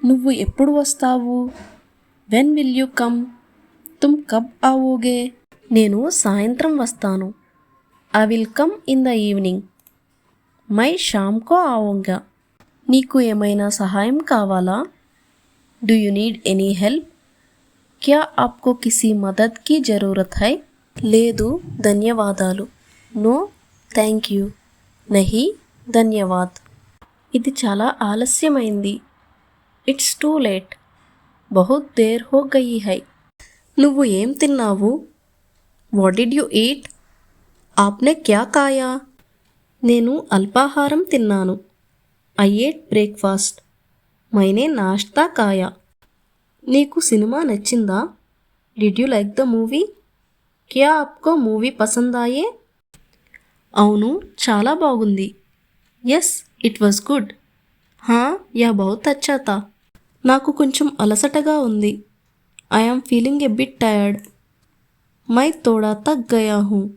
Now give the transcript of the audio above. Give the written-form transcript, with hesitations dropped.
నువ్వు ఎప్పుడు వస్తావు? When will you come? తుమ్ కబ్ ఆవోగే? నేను సాయంత్రం వస్తాను. I will come in the evening. మై షామ్కో ఆవుంగా. నీకు ఏమైనా సహాయం కావాలా? Do you need any help? క్యా ఆప్కో కిసీ మదద్ కి జరూరత్ హై? లేదు, ధన్యవాదాలు. No thank you. నహీ ధన్యవాద్. ఇది చాలా ఆలస్యమైంది. It's too late. బహుత్ దేర్ హో గయి హై. నువ్వు ఏం తిన్నావు? What did you eat? ఆప్నే క్యా కాయా? నేను అల్పాహారం తిన్నాను. I ate breakfast. మైనే నాష్తా కాయా. నీకు సినిమా నచ్చిందా? Did you like the movie? క్యా ఆప్కో మూవీ పసంద్ ఆయే? అవును, చాలా బాగుంది. Yes, it was good. హా, యా బహుత్ అచ్చా థా. నాకు కొంచెం అలసటగా ఉంది. I am feeling a bit tired. మై తోడా తక్ గయా హూ.